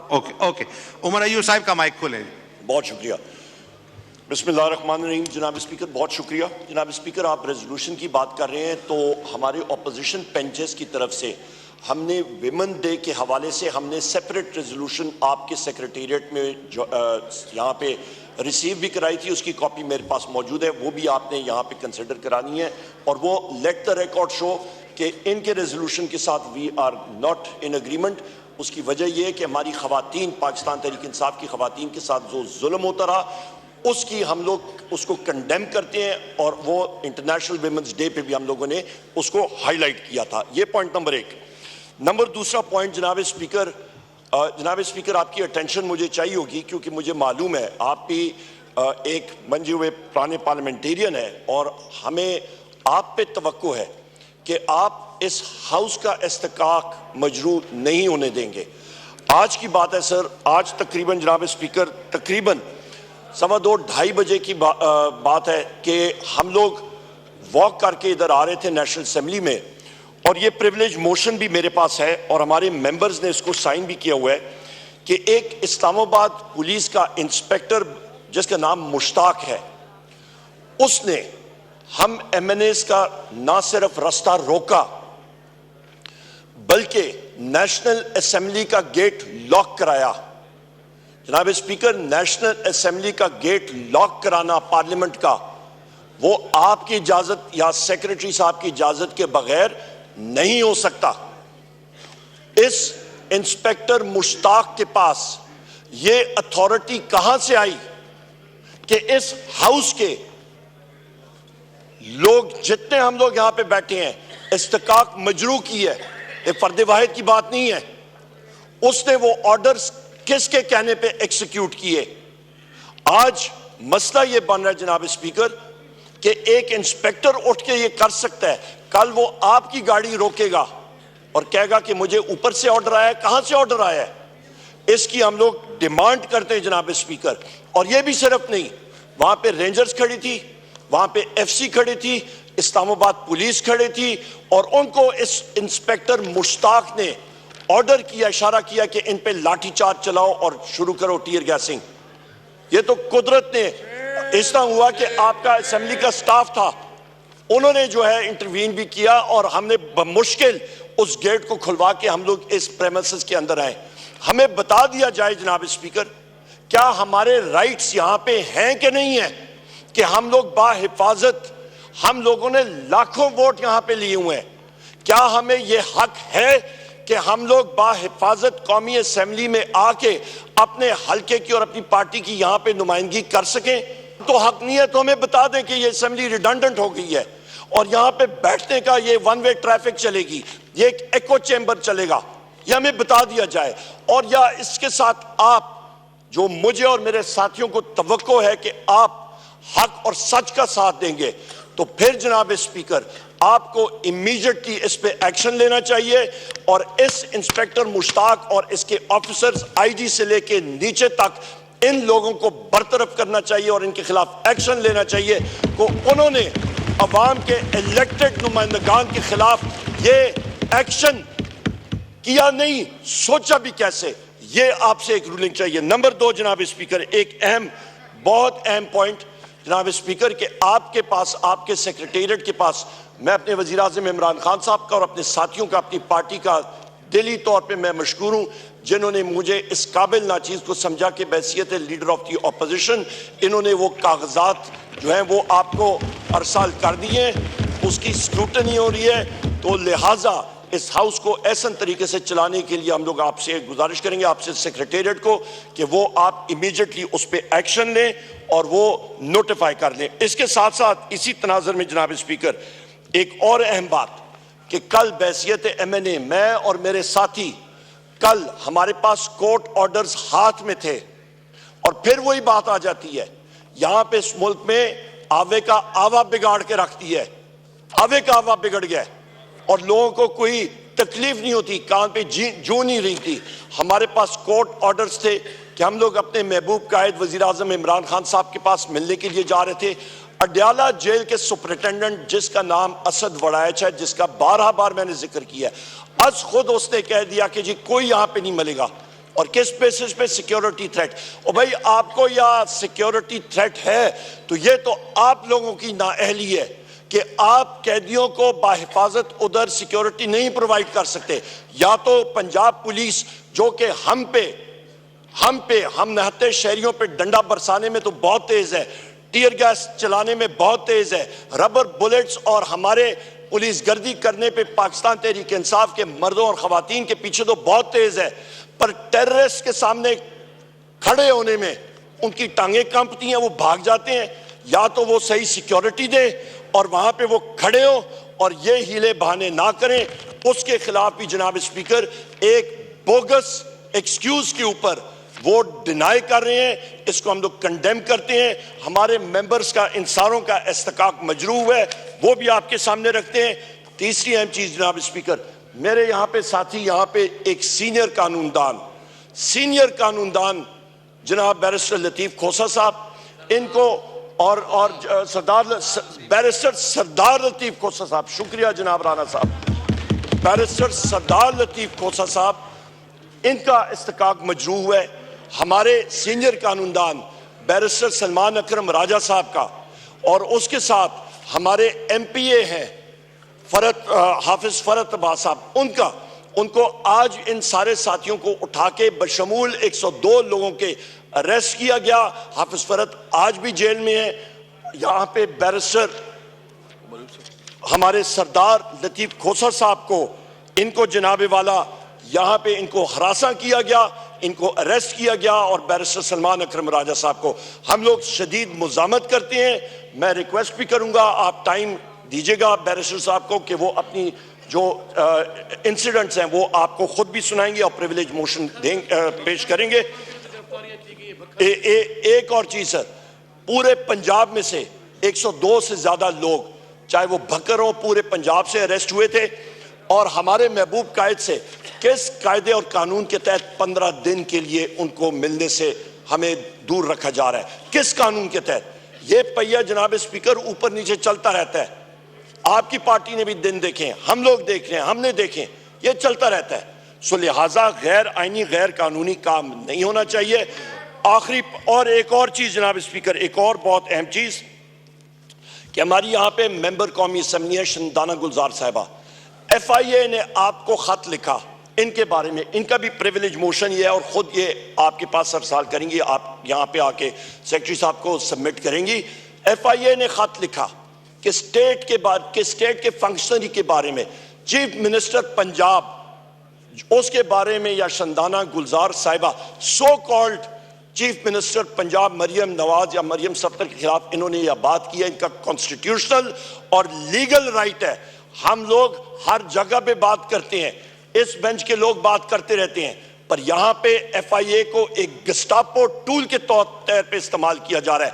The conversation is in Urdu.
اوکے عمر ایوب صاحب کا مائک کھولے. بہت شکریہ. بسم اللہ الرحمن الرحیم. جناب اسپیکر بہت شکریہ. جناب اسپیکر آپ ریزولوشن کی بات کر رہے ہیں تو ہمارے اپوزیشن بینچز کی طرف سے ہم نے ویمن ڈے کے حوالے سے ہم نے سیپریٹ ریزولوشن آپ کے سیکریٹریٹ میں یہاں پہ ریسیو بھی کرائی تھی. اس کی کاپی میرے پاس موجود ہے, وہ بھی آپ نے یہاں پہ کنسیڈر کرانی ہے. اور وہ لیٹ دا ریکارڈ شو کہ ان کے ریزولوشن کے ساتھ we are not in agreement. اس کی وجہ یہ ہے کہ ہماری خواتین, پاکستان تحریک انصاف کی خواتین کے ساتھ جو ظلم ہوتا رہا اس کی ہم لوگ اس کو کنڈیم کرتے ہیں, اور وہ انٹرنیشنل ویمنز ڈے پہ بھی ہم لوگوں نے اس کو ہائی لائٹ کیا تھا. یہ پوائنٹ نمبر 1. نمبر دوسرا پوائنٹ جناب اسپیکر آپ کی اٹینشن مجھے چاہیے ہوگی, کیونکہ مجھے معلوم ہے آپ بھی ایک منجے ہوئے پرانے پارلیمنٹیرین ہیں اور ہمیں آپ پہ توقع ہے کہ آپ اس ہاؤس کا استحقاق مجروح نہیں ہونے دیں گے. آج کی بات ہے سر, آج تقریباً جناب اسپیکر تقریباً 2:15 بجے کی بات ہے کہ ہم لوگ واک کر کے ادھر آ رہے تھے نیشنل اسمبلی میں, اور یہ پریولیج موشن بھی میرے پاس ہے اور ہمارے ممبرز نے اس کو سائن بھی کیا ہوا ہے کہ ایک اسلام آباد پولیس کا انسپیکٹر جس کا نام مشتاق ہے, اس نے ہم ایم این ایز کا نہ صرف رستہ روکا بلکہ نیشنل اسمبلی کا گیٹ لاک کرایا. جناب اسپیکر, نیشنل اسمبلی کا گیٹ لاک کرانا پارلیمنٹ کا, وہ آپ کی اجازت یا سیکریٹری صاحب کی اجازت کے بغیر نہیں ہو سکتا. اس انسپیکٹر مشتاق کے پاس یہ اتھارٹی کہاں سے آئی کہ اس ہاؤس کے لوگ جتنے ہم لوگ یہاں پہ بیٹھے ہیں استحقاق مجروح کی ہے؟ یہ فرد واحد کی بات نہیں ہے. اس نے وہ آرڈرز کس کے کہنے پہ ایکسیکیوٹ کیے؟ آج مسئلہ یہ بن رہا ہے جناب اسپیکر کہ ایک انسپیکٹر اٹھ کے یہ کر سکتا ہے, کل وہ آپ کی گاڑی روکے گا اور کہے گا کہ مجھے اوپر سے آرڈر آیا ہے. کہاں سے آرڈر آیا ہے؟ اس کی ہم لوگ ڈیمانڈ کرتے ہیں جناب اسپیکر. اور یہ بھی صرف نہیں, وہاں پہ رینجرز کھڑی تھی, وہاں پہ ایف سی کھڑی تھی, اسلام آباد پولیس کھڑی تھی, اور ان کو اس انسپیکٹر مشتاق نے آرڈر کیا, اشارہ کیا کہ ان پہ لاٹھی چارج چلاؤ اور شروع کرو ٹیئر گیسنگ. یہ تو قدرت نے, اس طرح ہوا کہ آپ کا اسمبلی کا سٹاف تھا, انہوں نے جو ہے انٹروین بھی کیا اور ہم نے بمشکل اس گیٹ کو کھلوا کے ہم لوگ اس پریمیسز کے اندر آئے. ہمیں بتا دیا جائے جناب اسپیکر, کیا ہمارے رائٹس یہاں پہ ہیں کہ نہیں ہیں کہ ہم لوگ باحفاظت, ہم لوگوں نے لاکھوں ووٹ یہاں پہ لیے ہوئے ہیں, کیا ہمیں یہ حق ہے کہ ہم لوگ باحفاظت قومی اسمبلی میں آ کے اپنے حلقے کی اور اپنی پارٹی کی یہاں پہ نمائندگی کر سکیں؟ تو حق نہیں ہے تو ہمیں بتا دیں کہ یہ اسمبلی ریڈنڈنٹ ہو گئی ہے اور یہاں پہ بیٹھنے کا یہ ون وے ٹریفک چلے گی, یہ ایک ایکو چیمبر چلے گا, یہ ہمیں بتا دیا جائے. اور یا اس کے ساتھ آپ جو مجھے اور میرے ساتھیوں کو توقع ہے کہ آپ حق اور سچ کا ساتھ دیں گے, تو پھر جناب اسپیکر آپ کو امیجیٹلی اس پہ ایکشن لینا چاہیے اور اس انسپیکٹر مشتاق اور اس کے آفیسرز آئی جی سے لے کے نیچے تک ان لوگوں کو برطرف کرنا چاہیے اور ان کے خلاف ایکشن لینا چاہیے کہ انہوں نے عوام کے الیکٹڈ نمائندگان کے خلاف یہ ایکشن کیا نہیں, سوچا بھی کیسے. یہ آپ سے ایک رولنگ چاہیے. نمبر 2 جناب اسپیکر, ایک بہت اہم پوائنٹ جناب اسپیکر کہ آپ کے پاس, آپ کے سیکریٹریٹ کے پاس, میں اپنے وزیر اعظم عمران خان صاحب کا اور اپنے ساتھیوں کا, اپنی پارٹی کا دلی طور پہ میں مشکور ہوں جنہوں نے مجھے اس قابل ناچیز کو سمجھا کہ بحیثیت لیڈر آف دی اپوزیشن انہوں نے وہ کاغذات جو ہیں وہ آپ کو ارسال کر دیے, اس کی اسکروٹنی ہو رہی ہے. تو لہٰذا اس ہاؤس کو ایسن طریقے سے چلانے کے لیے ہم لوگ آپ سے گزارش کریں گے, آپ سے سیکریٹریٹ کو, کہ وہ آپ امیجیٹلی اس پہ ایکشن لیں اور وہ نوٹیفائی کر لیں. اس کے ساتھ ساتھ اسی تناظر میں جناب اسپیکر ایک اور اہم بات کہ کل بحیثیت ایم این اے میں اور میرے ساتھی کل ہمارے پاس کورٹ آرڈرز ہاتھ میں تھے, اور پھر وہی بات آ جاتی ہے یہاں پہ اس ملک میں آوے کا آوا بگاڑ کے رکھتی ہے, آوے کا آوا بگڑ گیا اور لوگوں کو کوئی تکلیف نہیں ہوتی, کان پہ جو نہیں رہی تھی. ہمارے پاس کورٹ آرڈرز تھے کہ ہم لوگ اپنے محبوب قائد وزیر اعظم عمران خان صاحب کے پاس ملنے کے لیے جا رہے تھے. اڈیالہ جیل کے سپرنٹینڈنٹ جس کا نام اسد وڑائچ ہے, جس کا بارہ بار میں نے ذکر کیا ہے, از خود اس نے کہہ دیا کہ جی کوئی یہاں پہ نہیں ملے گا, اور کس بیسس پہ سیکیورٹی تھریٹ؟ اور بھائی آپ کو یا سیکیورٹی تھریٹ ہے تو یہ تو آپ لوگوں کی نااہلی ہے کہ آپ قیدیوں کو باحفاظت ادھر سیکیورٹی نہیں پرووائڈ کر سکتے. یا تو پنجاب پولیس جو کہ ہم نہتے شہریوں پہ ڈنڈا برسانے میں تو بہت تیز ہے، ٹیئر گیس چلانے میں بہت تیز ہے، ربر بلیٹس اور ہمارے پولیس گردی کرنے پہ پاکستان تحریک انصاف کے مردوں اور خواتین کے پیچھے تو بہت تیز ہے، پر ٹیررسٹ کے سامنے کھڑے ہونے میں ان کی ٹانگیں کانپتی ہیں، وہ بھاگ جاتے ہیں. یا تو وہ صحیح سیکیورٹی دے اور وہاں پہ وہ کھڑے ہو اور یہ ہیلے بہانے نہ کریں. اس کے خلاف بھی جناب اسپیکر ایک بوگس ایکسکیوز کے اوپر ووٹ ڈینائی کر رہے ہیں، اس کو ہم لوگ کنڈیم کرتے ہیں. ہمارے ممبرز کا ان ساروں کا استحقاق مجروح ہے، وہ بھی آپ کے سامنے رکھتے ہیں. تیسری اہم چیز جناب اسپیکر، میرے یہاں پہ ساتھی یہاں پہ ایک سینئر قانون دان جناب بیرسٹر لطیف کھوسہ صاحب، ان کو اور بیرسٹر سردار لطیف کھوسہ صاحب، شکریہ جناب رانا صاحب، بیرسٹر سردار لطیف کھوسہ صاحب، ان کا استحقاق مجروح ہے. ہمارے سینئر قانون دان بیرسٹر سلمان اکرم راجہ صاحب کا، اور اس کے ساتھ ہمارے ایم پی اے ہیں حافظ فرت عباس صاحب، ان کو آج ان سارے ساتھیوں کو اٹھا کے بشمول 102 لوگوں کے اریسٹ کیا گیا. حافظ فرت آج بھی جیل میں ہے. یہاں پہ بیرسٹر ہمارے سردار لطیف کھوسہ صاحب کو، ان کو جناب والا یہاں پہ ان کو ہراساں کیا گیا، ان کو اریسٹ کیا گیا، اور بیرسٹر سلمان اکرم راجہ صاحب کو ہم لوگ شدید مزاحمت کرتے ہیں. میں ریکویسٹ بھی کروں گا، آپ ٹائم دیجئے گا بیرسٹر صاحب کو کہ وہ اپنی جو انسیڈنٹس ہیں وہ آپ کو خود بھی سنائیں گے اور پریویلیج موشن پیش کریں گے. ایک اور چیز ہے، پورے پنجاب میں سے 102 سے زیادہ لوگ، چاہے وہ بھکر ہو، پورے پنجاب سے اریسٹ ہوئے تھے، اور ہمارے محبوب قائد سے کس قاعدے اور قانون کے تحت 15 دن کے لیے ان کو ملنے سے ہمیں دور رکھا جا رہا ہے؟ کس قانون کے تحت؟ یہ پہیہ جناب اسپیکر اوپر نیچے چلتا رہتا ہے. آپ کی پارٹی نے بھی دن دیکھیں، ہم لوگ دیکھ رہے ہیں، ہم نے دیکھیں، یہ چلتا رہتا ہے. سو لہٰذا غیر آئینی غیر قانونی کام نہیں ہونا چاہیے. آخری اور ایک اور چیز جناب اسپیکر، ایک اور بہت اہم چیز کہ ہماری یہاں پہ ممبر قومی اسمبلی ہے شندانہ گلزار صاحبہ، ایف آئی اے نے آپ کو خط لکھا ان کے بارے میں، ان کا بھی پریویلیج موشن یہ ہے اور خود یہ آپ کے پاس ارسال کریں گی، آپ یہاں پہ آ کے سیکرٹری صاحب کو سبمٹ کریں گی. ایف آئی اے نے خط لکھا کہ اسٹیٹ کے فنکشنری کے بارے میں، چیف منسٹر پنجاب اس کے بارے میں، یا Shandana Gulzar Sahiba so called chief minister Punjab Maryam Nawaz یا مریم صفدر کے خلاف انہوں نے یہ بات کی ہے. ان کا کانسٹیٹیوشنل اور لیگل رائٹ ہے. ہم لوگ ہر جگہ پہ بات کرتے ہیں، اس بینچ کے لوگ بات کرتے رہتے ہیں، پر یہاں پہ ایف آئی اے کو ایک گسٹاپو ٹول کے طور پہ استعمال کیا جا رہا ہے.